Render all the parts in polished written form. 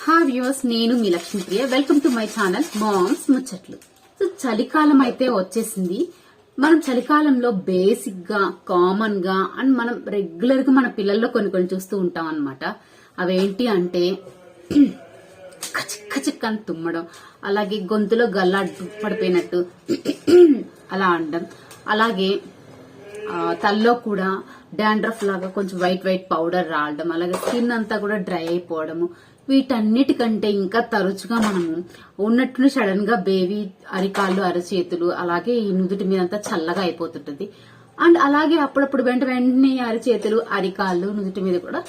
Hi viewers, నేను మీ Lakshmipriya. Welcome to my channel moms ముచ్చట్లు. సో చలికాలం అయితే వచ్చేసింది. మనం చలికాలంలో బేసిక్ గా కామన్ గా అండ్ మనం రెగ్యులర్ గా మన పిల్లల్లో కొన్ని చూస్తూ ఉంటాం అన్నమాట. అవేంటి అంటే కచిక్ అని తుమ్మడం, అలాగే గొంతులో గల్లా పడిపోయినట్టు అలా అనడం, అలాగే తల్లో కూడా డాండ్రఫ్ లాగా కొంచెం వైట్ పౌడర్ రావడం, అలాగే స్కిన్ అంతా కూడా డ్రై అయిపోవడము. వీటన్నిటికంటే ఇంకా తరచుగా మనము ఉన్నట్టు సడన్ గా బేబీ అరికాళ్ళు, అరచేతులు, అలాగే ఈ నుదుటి మీద అంతా చల్లగా అయిపోతుంటది. అండ్ అలాగే అప్పుడప్పుడు వెంటనే అరచేతులు, అరికాళ్ళు, నుదుటి మీద కూడా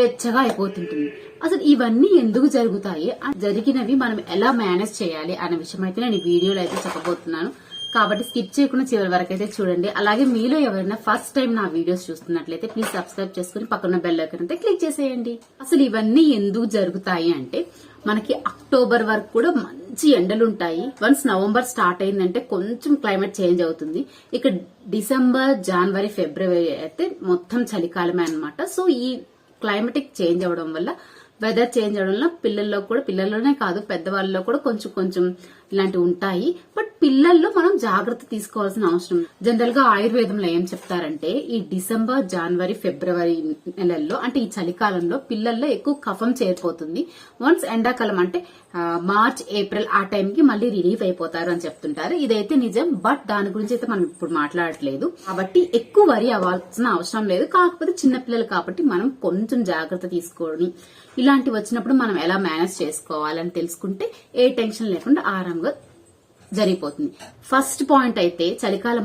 వెచ్చగా అయిపోతుంటుంది. అసలు ఇవన్నీ ఎందుకు జరుగుతాయి, జరిగినవి మనం ఎలా మేనేజ్ చేయాలి అనే విషయం అయితే నేను ఈ వీడియోలో అయితే చెప్పబోతున్నాను. కాబట్టి స్కిప్ చేయకుండా చివరి వరకు అయితే చూడండి. అలాగే మీలో ఎవరైనా ఫస్ట్ టైం నా వీడియోస్ చూస్తున్నట్లయితే ప్లీజ్ సబ్స్క్రైబ్ చేసుకుని పక్కన బెల్ ఐకాన్ అయితే క్లిక్ చేసేయండి. అసలు ఇవన్నీ ఎందుకు జరుగుతాయి అంటే, మనకి అక్టోబర్ వరకు కూడా మంచి ఎండలు ఉంటాయి. వన్స్ నవంబర్ స్టార్ట్ అయిందంటే కొంచెం క్లైమేట్ చేంజ్ అవుతుంది. ఇక డిసెంబర్, జనవరి, ఫిబ్రవరి అయితే మొత్తం చలికాలమే అన్నమాట. సో ఈ క్లైమేటిక్ చేంజ్ అవడం వల్ల, వెదర్ చేంజ్ అవడం వల్ల పిల్లల్లోనే కాదు పెద్దవాళ్ళలో కూడా కొంచెం ఇలాంటివి ఉంటాయి. బట్ పిల్లల్లో మనం జాగ్రత్త తీసుకోవాల్సిన అవసరం. జనరల్ గా ఆయుర్వేదంలో ఏం చెప్తారంటే, ఈ డిసెంబర్, జనవరి, ఫిబ్రవరి నెలల్లో అంటే ఈ చలికాలంలో పిల్లల్లో ఎక్కువ కఫం చేరిపోతుంది. వన్స్ ఎండాకాలం అంటే మార్చ్, ఏప్రిల్ ఆ టైంకి మళ్ళీ రిలీఫ్ అయిపోతారు అని చెప్తుంటారు. ఇదైతే నిజం, బట్ దాని గురించి అయితే మనం ఇప్పుడు మాట్లాడట్లేదు. కాబట్టి ఎక్కువ వరి అవ్వాల్సిన అవసరం లేదు. కాకపోతే చిన్నపిల్లలు కాబట్టి మనం కొంచెం జాగ్రత్త తీసుకొని ఇలాంటివి వచ్చినప్పుడు మనం ఎలా మేనేజ్ చేసుకోవాలని తెలుసుకుంటే ఏ టెన్షన్ లేకుండా ఆరాంగా జరిగిపోతుంది. ఫస్ట్ పాయింట్ అయితే, చలికాలం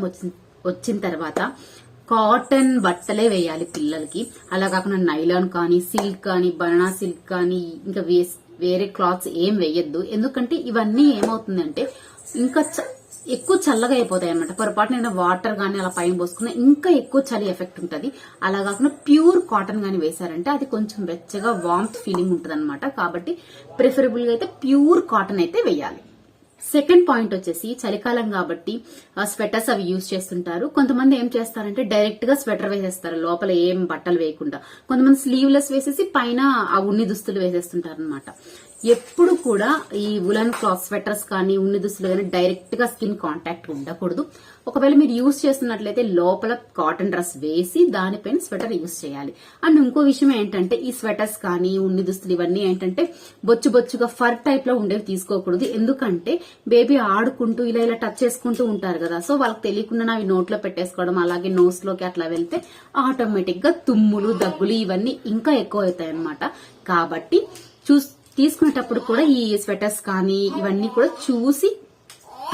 వచ్చిన తర్వాత కాటన్ బట్టలే వేయాలి పిల్లలకి. అలా కాకుండా నైలాన్ కానీ, సిల్క్ కానీ, బనానా సిల్క్ కానీ, ఇంకా వేరే క్లాత్స్ ఏం వేయద్దు. ఎందుకంటే ఇవన్నీ ఏమవుతుందంటే ఇంకా ఎక్కువ చల్లగా అయిపోతాయి అనమాట. పొరపాటున వాటర్ గానీ అలా పైన పోసుకున్నా ఇంకా ఎక్కువ చలి ఎఫెక్ట్ ఉంటది. అలా కాకుండా ప్యూర్ కాటన్ గానీ వేసారంటే అది కొంచెం వెచ్చగా వార్మ్త్ ఫీలింగ్ ఉంటది అనమాట. కాబట్టి ప్రిఫరబుల్ గా అయితే ప్యూర్ కాటన్ అయితే వేయాలి. సెకండ్ పాయింట్ వచ్చేసి, చలికాలం కాబట్టి స్వెటర్స్ అవి యూజ్ చేస్తుంటారు. కొంతమంది ఏం చేస్తారంటే డైరెక్ట్ గా స్వెటర్ వేసేస్తారు, లోపల ఏం బట్టలు వేయకుండా. కొంతమంది స్లీవ్లెస్ వేసేసి పైన ఆ ఉన్ని దుస్తులు వేసేస్తుంటారు అనమాట. ఎప్పుడు కూడా ఈ వులన్ క్లాత్ స్వెటర్స్ కానీ, ఉన్ని దుస్తులు కానీ డైరెక్ట్ గా స్కిన్ కాంటాక్ట్ ఉండకూడదు. ఒకవేళ మీరు యూజ్ చేస్తున్నట్లయితే లోపల కాటన్ డ్రెస్ వేసి దానిపైన స్వెటర్ యూజ్ చేయాలి. అండ్ ఇంకో విషయం ఏంటంటే, ఈ స్వెటర్స్ కానీ, ఉన్ని దుస్తులు ఇవన్నీ ఏంటంటే బొచ్చుగా ఫర్ టైప్ లో ఉండేవి తీసుకోకూడదు. ఎందుకంటే బేబీ ఆడుకుంటూ ఇలా టచ్ చేసుకుంటూ ఉంటారు కదా. సో వాళ్ళకి తెలియకుండా అవి నోట్లో పెట్టేసుకోవడం, అలాగే నోస్ లోకి అట్లా వెళ్తే ఆటోమేటిక్ గా తుమ్ములు, దగ్గులు ఇవన్నీ ఇంకా ఎక్కువ అవుతాయి అన్నమాట. కాబట్టి తీసుకునేటప్పుడు కూడా ఈ స్వెటర్స్ కానీ ఇవన్నీ కూడా చూసి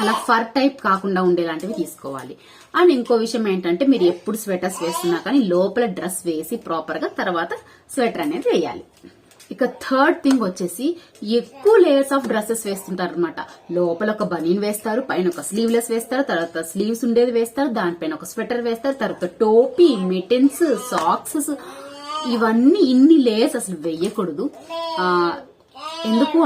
అలా ఫర్ టైప్ కాకుండా ఉండేలాంటివి తీసుకోవాలి. అండ్ ఇంకో విషయం ఏంటంటే, మీరు ఎప్పుడు స్వెటర్స్ వేస్తున్నా కానీ లోపల డ్రెస్ వేసి ప్రాపర్ గా తర్వాత స్వెటర్ అనేది వేయాలి. ఇక థర్డ్ థింగ్ వచ్చేసి, ఎక్కువ లేయర్స్ ఆఫ్ డ్రెస్సెస్ వేస్తుంటారు అనమాట. లోపల ఒక బనీన్ వేస్తారు, పైన ఒక స్లీవ్లెస్ వేస్తారు, తర్వాత స్లీవ్స్ ఉండేది వేస్తారు, దానిపైన ఒక స్వెటర్ వేస్తారు, తర్వాత టోపీ, మిటన్స్, సాక్స్, ఇవన్నీ ఇన్ని లేయర్స్ అసలు వేయకూడదు. ఎందుకు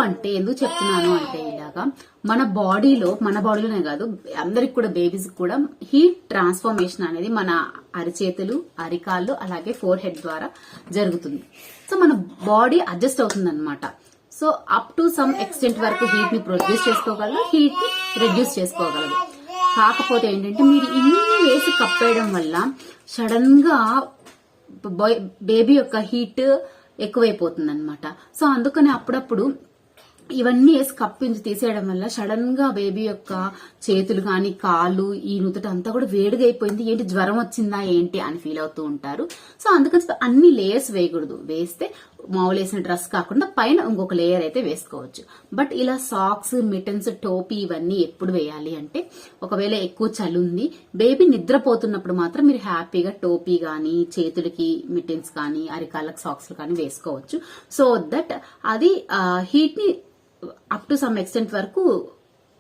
చెప్తున్నాను అంటే, ఇలాగా మన బాడీలోనే కాదు అందరికి కూడా, బేబీస్ కూడా హీట్ ట్రాన్స్ఫర్మేషన్ అనేది మన అరిచేతులు, అరికాళ్ళు, అలాగే ఫోర్ హెడ్ ద్వారా జరుగుతుంది. సో మన బాడీ అడ్జస్ట్ అవుతుంది అనమాట. So up to some extent వరకు హీట్ ని ప్రొడ్యూస్ చేసుకోగలదు, హీట్ ని రెడ్యూస్ చేసుకోగలదు. కాకపోతే ఏంటంటే, మీరు ఇన్ని వేసి కప్పేయడం వల్ల సడన్ గా బేబీ యొక్క హీట్ ఎక్కువైపోతుంది అనమాట. సో అందుకని అప్పుడప్పుడు ఇవన్నీ వేసి కప్పించి తీసేయడం వల్ల సడన్ గా బేబీ యొక్క చేతులు గాని, కాళ్ళు, ఈ నుదుట అంతా కూడా వేడిగా అయిపోయింది, ఏంటి జ్వరం వచ్చిందా ఏంటి అని ఫీల్ అవుతూ ఉంటారు. సో అందుకని అన్ని లేయర్స్ వేయకూడదు. వేస్తే మామూలు వేసిన డ్రెస్ కాకుండా పైన ఇంకొక లేయర్ అయితే వేసుకోవచ్చు. బట్ ఇలా సాక్స్, మిటన్స్, టోపీ ఇవన్నీ ఎప్పుడు వేయాలి అంటే, ఒకవేళ ఎక్కువ చలి ఉంది, బేబీ నిద్రపోతున్నప్పుడు మాత్రం మీరు హ్యాపీగా టోపీ గానీ, చేతులకి మిటన్స్ కానీ, అరికాళ్ళకి సాక్స్ కానీ వేసుకోవచ్చు. సో దట్ అది హీట్ ని అప్ టు సమ్ ఎక్స్టెంట్ వరకు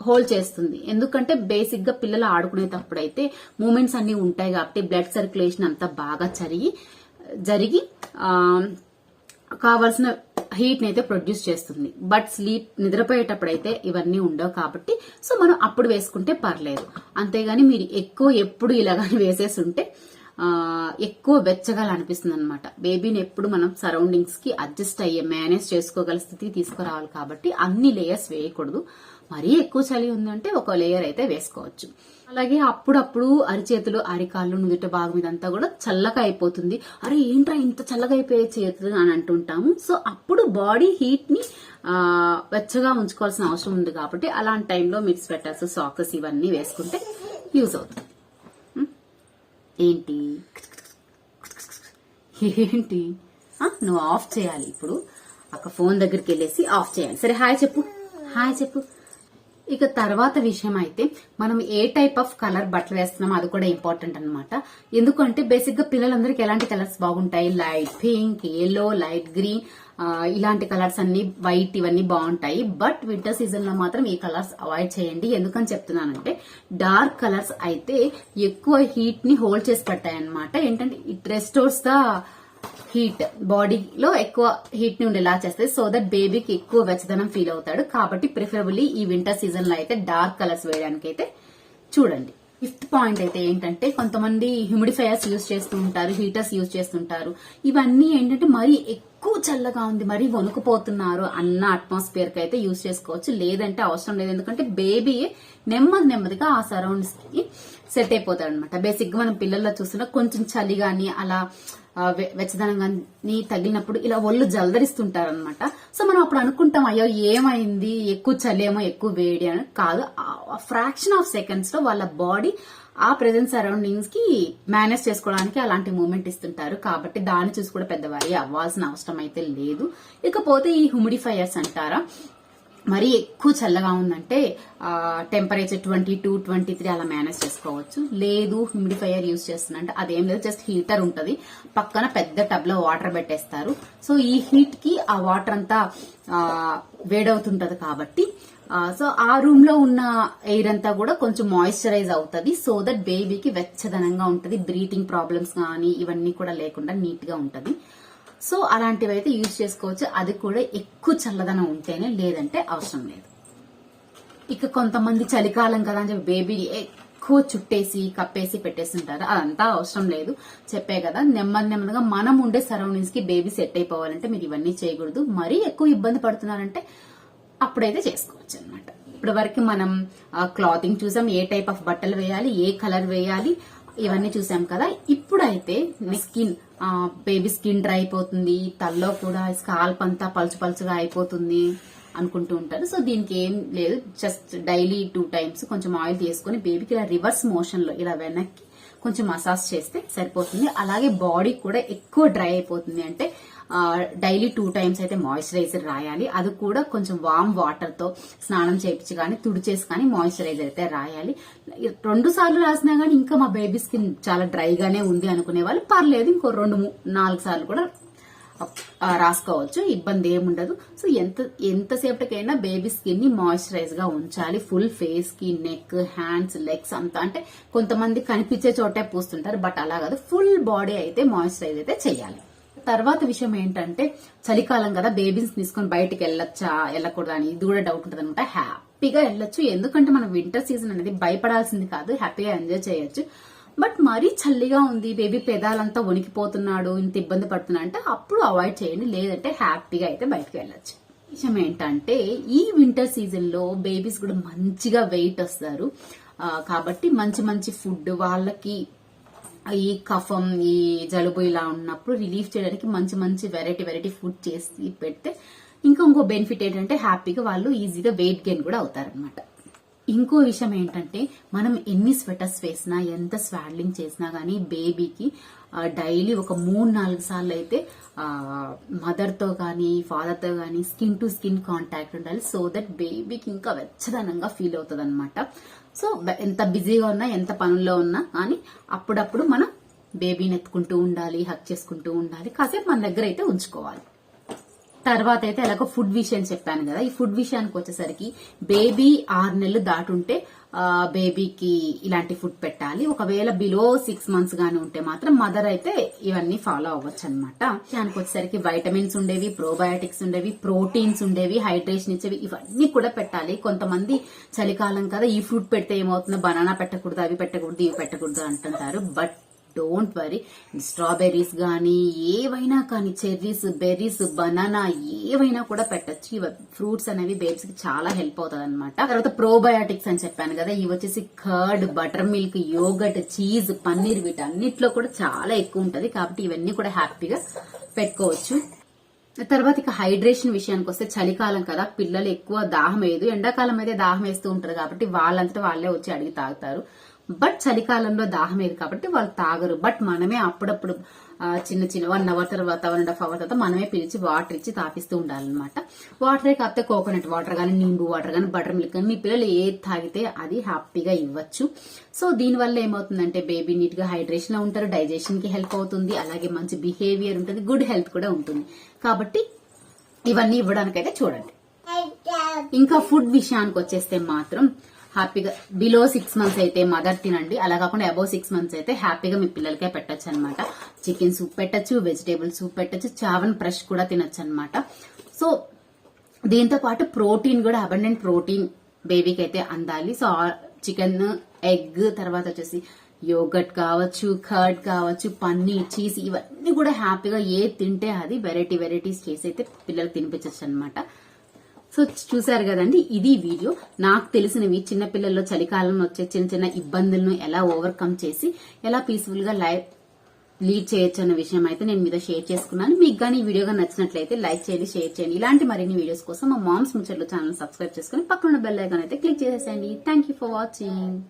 హోల్డ్ చేస్తుంది. ఎందుకంటే బేసిక్ గా పిల్లలు ఆడుకునేటప్పుడు అయితే మూమెంట్స్ అన్ని ఉంటాయి కాబట్టి బ్లడ్ సర్క్యులేషన్ అంతా బాగా జరిగి కావాల్సిన హీట్ ని అయితే ప్రొడ్యూస్ చేస్తుంది. బట్ నిద్రపోయేటప్పుడు అయితే ఇవన్నీ ఉండవు కాబట్టి సో మనం అప్పుడు వేసుకుంటే పర్లేదు. అంతేగాని మీరు ఎక్కువ ఎప్పుడు ఇలాగాని వేసేసి ఉంటే ఎక్కువ వెచ్చగా అనిపిస్తుంది అనమాట. బేబీని ఎప్పుడు మనం సరౌండింగ్స్ కి అడ్జస్ట్ అయ్యే మేనేజ్ చేసుకోగల స్థితికి తీసుకురావాలి కాబట్టి అన్ని లేయర్స్ వేయకూడదు. మరీ ఎక్కువ చలి ఉందంటే ఒక లేయర్ అయితే వేసుకోవచ్చు. అలాగే అప్పుడప్పుడు అరిచేతులు, అరికాళ్ళు, నుదుట భాగం ఇదంతా కూడా చల్లగా అయిపోతుంది. అరే ఏంట్రా ఇంత చల్లగా అయిపోయే చేతులు అని అంటుంటాము. సో అప్పుడు బాడీ హీట్ ని వెచ్చగా ఉంచుకోవాల్సిన అవసరం ఉంది కాబట్టి అలాంటి టైంలో మీరు స్వెటర్స్, సాక్స్ ఇవన్నీ వేసుకుంటే యూజ్ అవుతుంది. ఏంటి నువ్వు ఆఫ్ చేయాలి ఇప్పుడు. అక్క ఫోన్ దగ్గరికి వెళ్ళేసి ఆఫ్ చేయాలి. సరే హాయ్ చెప్పు, హాయ్ చెప్పు. ఇక తర్వాత విషయం అయితే మనం ఏ టైప్ ఆఫ్ కలర్ బట్టలు వేస్తున్నామో అది కూడా ఇంపార్టెంట్ అనమాట. ఎందుకంటే బేసిక్ గా పిల్లలందరికీ ఎలాంటి కలర్స్ బాగుంటాయి, light pink, yellow, light green, ఇలాంటి కలర్స్ అన్ని, వైట్, ఇవన్నీ బాగుంటాయి. బట్ వింటర్ సీజన్ లో మాత్రం ఈ కలర్స్ అవాయిడ్ చేయండి. ఎందుకని చెప్తున్నానంటే డార్క్ కలర్స్ అయితే ఎక్కువ హీట్ ని హోల్డ్ చేసి పెడతాయి అనమాట. ఏంటంటే ఇట్ రెస్టోర్స్ ద హీట్, బాడీలో ఎక్కువ హీట్ ని ఉండేలా చేస్తాయి. సో దట్ బేబీకి ఎక్కువ వెచ్చదనం ఫీల్ అవుతాడు. కాబట్టి ప్రిఫరబుల్లీ ఈ వింటర్ సీజన్ లో అయితే డార్క్ కలర్స్ వేయడానికి అయితే చూడండి. ఫిఫ్త్ పాయింట్ అయితే ఏంటంటే కొంతమంది హ్యూమిడిఫైయర్స్ యూజ్ చేస్తూ ఉంటారు, హీటర్స్ యూజ్ చేస్తుంటారు. ఇవన్నీ ఏంటంటే మరీ ఎక్కువ చల్లగా ఉంది, మరీ వణుకుపోతున్నారు అన్న అట్మాస్ఫియర్ కి అయితే యూజ్ చేసుకోవచ్చు. లేదంటే అవసరం లేదు. ఎందుకంటే బేబీ నెమ్మదిగా ఆ సరౌండ్స్ కి సెట్ అయిపోతాడు అనమాట. బేసిక్ గా మనం పిల్లల్లో చూస్తున్నా కొంచెం చలి గాని అలా వెచ్చదనంగాని తగిలినప్పుడు ఇలా ఒళ్ళు జలదరిస్తుంటారు అనమాట. సో మనం అప్పుడు అనుకుంటాం అయ్యో ఏమైంది, ఎక్కువ చలి ఏమో, ఎక్కువ వేడి అని. కాదు, ఫ్రాక్షన్ ఆఫ్ సెకండ్స్ లో వాళ్ళ బాడీ ఆ ప్రెజెంట్ సరౌండింగ్స్ కి మేనేజ్ చేసుకోవడానికి అలాంటి మూమెంట్ ఇస్తుంటారు. కాబట్టి దాన్ని చూసి కూడా పెద్దవారి అవ్వాల్సిన అవసరం అయితే లేదు. ఇకపోతే ఈ హ్యూమిడిఫైయర్స్ అంటారా, మరీ ఎక్కువ చల్లగా ఉందంటే టెంపరేచర్ 22, 23 అలా మేనేజ్ చేసుకోవచ్చు. లేదు హ్యూమిడిఫైయర్ యూజ్ చేస్తున్నంటే అదేం లేదు, జస్ట్ హీటర్ ఉంటది, పక్కన పెద్ద టబ్ లో వాటర్ పెట్టేస్తారు. సో ఈ హీట్ కి ఆ వాటర్ అంతా వేడవుతుంటది కాబట్టి సో ఆ రూమ్ లో ఉన్న ఎయిర్ అంతా కూడా కొంచెం మాయిశ్చరైజ్ అవుతుంది. సో దట్ బేబీకి వెచ్చదనంగా ఉంటది, బ్రీతింగ్ ప్రాబ్లమ్స్ కానీ ఇవన్నీ కూడా లేకుండా నీట్ గా ఉంటది. సో అలాంటివి అయితే యూజ్ చేసుకోవచ్చు. అది కూడా ఎక్కువ చల్లదనం ఉంటేనే, లేదంటే అవసరం లేదు. ఇక కొంతమంది చలికాలం కదా అని చెప్పి బేబీని ఎక్కువ చుట్టేసి కప్పేసి పెట్టేస్తుంటారు. అదంతా అవసరం లేదు. చెప్పే కదా, నెమ్మదిగా మనం ఉండే సరౌండింగ్స్ కి బేబీ సెట్ అయిపోవాలంటే మీరు ఇవన్నీ చేయకూడదు. మరీ ఎక్కువ ఇబ్బంది పడుతున్నారంటే అప్పుడైతే చేసుకోవచ్చు అనమాట. ఇప్పటి వరకు మనం క్లాతింగ్ చూసాం, ఏ టైప్ ఆఫ్ బట్టలు వేయాలి, ఏ కలర్ వేయాలి, ఇవన్నీ చూసాం కదా. ఇప్పుడైతే స్కిన్, బేబీ స్కిన్ డ్రై అయిపోతుంది, తల్లో కూడా స్కాల్ప్ అంతా పలుచుగా అయిపోతుంది అనుకుంటూ ఉంటారు. సో దీనికి ఏం లేదు, జస్ట్ డైలీ 2 times కొంచెం ఆయిల్ తీసుకొని బేబీకి ఇలా రివర్స్ మోషన్ లో ఇలా వెనక్కి కొంచెం మసాజ్ చేస్తే సరిపోతుంది. అలాగే బాడీ కూడా ఎక్కువ డ్రై అయిపోతుంది అంటే డైలీ 2 times అయితే మాయిశ్చరైజర్ రాయాలి. అది కూడా కొంచెం వామ్ వాటర్ తో స్నానం చేయించి కానీ తుడిచేసి కానీ మాయిశ్చరైజర్ అయితే రాయాలి. 2 సార్లు రాసినా కానీ ఇంకా మా బేబీ స్కిన్ చాలా డ్రైగానే ఉంది అనుకునే వాళ్ళు పర్లేదు, ఇంకో 2-4 సార్లు కూడా రాసుకోవచ్చు, ఇబ్బంది ఏముండదు. సో ఎంతసేపటికైనా బేబీ స్కిన్ ని మాయిశ్చరైజ్ గా ఉంచాలి. ఫుల్ ఫేస్ కి, నెక్, హ్యాండ్స్, లెగ్స్ అంతా. అంటే కొంతమంది కనిపించే చోటే పూస్తుంటారు, బట్ అలా కాదు, ఫుల్ బాడీ అయితే మాయిశ్చరైజ్ అయితే చేయాలి. తర్వాత విషయం ఏంటంటే చలికాలం కదా, బేబీస్ తీసుకొని బయటకు వెళ్ళొచ్చా వెళ్ళకూడదా అని ఇది కూడా డౌట్ ఉంటుంది అనమాట. హ్యాపీగా వెళ్ళొచ్చు, ఎందుకంటే మనం వింటర్ సీజన్ అనేది భయపడాల్సింది కాదు, హ్యాపీగా ఎంజాయ్ చేయొచ్చు. బట్ మరీ చల్లిగా ఉంది, బేబీ పెదాలంతా వణికిపోతున్నాడు, ఇంత ఇబ్బంది పడుతున్నా అంటే అప్పుడు అవాయిడ్ చేయండి. లేదంటే హ్యాపీగా అయితే బయటకు వెళ్ళొచ్చు. విషయం ఏంటంటే ఈ వింటర్ సీజన్ లో బేబీస్ కూడా మంచిగా వెయిట్ వస్తారు. కాబట్టి మంచి ఫుడ్ వాళ్ళకి ఈ కఫం, ఈ జలుబు ఇలా ఉన్నప్పుడు రిలీఫ్ చేయడానికి మంచి వెరైటీ ఫుడ్ చేసి పెడితే ఇంకో బెనిఫిట్ ఏంటంటే హ్యాపీగా వాళ్ళు ఈజీగా వెయిట్ గెయిన్ కూడా అవుతారనమాట. ఇంకో విషయం ఏంటంటే మనం ఎన్ని స్వెటర్స్ వేసినా, ఎంత స్వాడ్లింగ్ చేసినా గానీ బేబీకి డైలీ ఒక 3-4 సార్లు అయితే మదర్ తో గానీ ఫాదర్ తో గానీ స్కిన్ టు స్కిన్ కాంటాక్ట్ ఉండాలి. సో దట్ బేబీకి ఇంకా వెచ్చదనంగా ఫీల్ అవుతుంది అనమాట. సో ఎంత బిజీగా ఉన్నా, ఎంత పనుల్లో ఉన్నా కానీ అప్పుడప్పుడు మనం బేబీని ఎత్తుకుంటూ ఉండాలి, హక్ చేసుకుంటూ ఉండాలి, కాసేపు మన దగ్గర అయితే ఉంచుకోవాలి. తర్వాత అయితే ఎలాగో ఫుడ్ విషయం చెప్పాను కదా, ఈ ఫుడ్ విషయానికి వచ్చేసరికి బేబీ 6 నెలలు దాటుంటే బేబీకి ఇలాంటి ఫుడ్ పెట్టాలి. ఒకవేళ బిలో 6 months గానీ ఉంటే మాత్రం మదర్ అయితే ఇవన్నీ ఫాలో అవ్వచ్చు అనమాట. దానికి వచ్చేసరికి వైటమిన్స్ ఉండేవి, ప్రోబయోటిక్స్ ఉండేవి, ప్రోటీన్స్ ఉండేవి, హైడ్రేషన్ ఇచ్చేవి, ఇవన్నీ కూడా పెట్టాలి. కొంతమంది చలికాలం కదా ఈ ఫ్రూట్ పెడితే ఏమవుతుందో, బనానా పెట్టకూడదు, అవి పెట్టకూడదు, ఇవి పెట్టకూడదు అంటుంటారు. But don't worry. స్ట్రాబెర్రీస్ కానీ ఏవైనా కానీ, చెర్రీస్, బెర్రీస్, బనానా ఏవైనా కూడా పెట్టచ్చు. ఇవి ఫ్రూట్స్ అనేవి బేబ్స్ కి చాలా హెల్ప్ అవుతుంది అనమాట. తర్వాత ప్రోబయాటిక్స్ అని చెప్పాను కదా, ఇవి వచ్చేసి curd, butter milk, yoghurt, cheese, paneer వీటన్నిటిలో కూడా చాలా ఎక్కువ ఉంటది. కాబట్టి ఇవన్నీ కూడా హ్యాపీగా పెట్టుకోవచ్చు. తర్వాత ఇక హైడ్రేషన్ విషయానికి వస్తే, చలికాలం కదా, పిల్లలు ఎక్కువ దాహం వేయదు. ఎండాకాలం అయితే దాహం వేస్తూ ఉంటారు కాబట్టి వాళ్ళంతటా వాళ్ళే వచ్చి అడిగి తాగుతారు. బట్ చలికాలంలో దాహం వేయదు కాబట్టి వాళ్ళు తాగరు. బట్ మనమే అప్పుడప్పుడు చిన్న 1 అవర్ తర్వాత 1.5 అవర్ తర్వాత మనమే పిలిచి వాటర్ ఇచ్చి తాపిస్తూ ఉండాలన్నమాట. వాటరే కాకపోతే కోకోనట్ వాటర్ కానీ, నింబు వాటర్ కానీ, బటర్ మిల్క్ కానీ మీ పిల్లలు ఏది తాగితే అది హ్యాపీగా ఇవ్వచ్చు. సో దీనివల్ల ఏమవుతుందంటే బేబీ నీట్ గా హైడ్రేషన్ లో ఉంటారు, డైజెషన్ కి హెల్ప్ అవుతుంది, అలాగే మంచి బిహేవియర్ ఉంటుంది, గుడ్ హెల్త్ కూడా ఉంటుంది. కాబట్టి ఇవన్నీ ఇవ్వడానికైతే చూడండి. ఇంకా ఫుడ్ విషయానికి వచ్చేస్తే మాత్రం హ్యాపీగా బిలో 6 months అయితే మదర్ తినండి. అలా కాకుండా అబౌవ్ 6 months అయితే హ్యాపీగా మీ పిల్లలకే పెట్టచ్చు అనమాట. చికెన్ సూప్ పెట్టచ్చు, వెజిటేబుల్ సూప్ పెట్టచ్చు, చావన్ ఫ్రెష్ కూడా తినచ్చు అనమాట. సో దీంతో పాటు ప్రోటీన్ కూడా, అబండెంట్ ప్రోటీన్ బేబీకి అయితే అందాలి. సో చికెన్, ఎగ్, తర్వాత వచ్చేసి యోగర్ట్ కావచ్చు, కర్డ్ కావచ్చు, పన్నీర్, చీజ్ ఇవన్నీ కూడా హ్యాపీగా ఏది తింటే అది వెరైటీస్ చేసి అయితే పిల్లలకు తినిపించచ్చు అనమాట. సో చూసారు కదండి, ఇది వీడియో. నాకు తెలిసినవి చిన్నపిల్లల్లో చలికాలంలో వచ్చే చిన్న ఇబ్బందులను ఎలా ఓవర్కమ్ చేసి ఎలా పీస్ఫుల్ గా లైఫ్ లీడ్ చేయొచ్చు అన్న విషయం అయితే నేను మీతో షేర్ చేసుకున్నాను. మీకు కానీ ఈ వీడియోగా నచ్చినట్లయితే లైక్ చేయండి, షేర్ చేయండి. ఇలాంటి మరిన్ని వీడియోస్ కోసం మా మామ్స్ ముచ్చట్లు ఛానల్ సబ్స్క్రైబ్ చేసుకుని పక్కన బెల్ ఐకాన్ అయితే క్లిక్ చేసేసేయండి. Thank you for watching.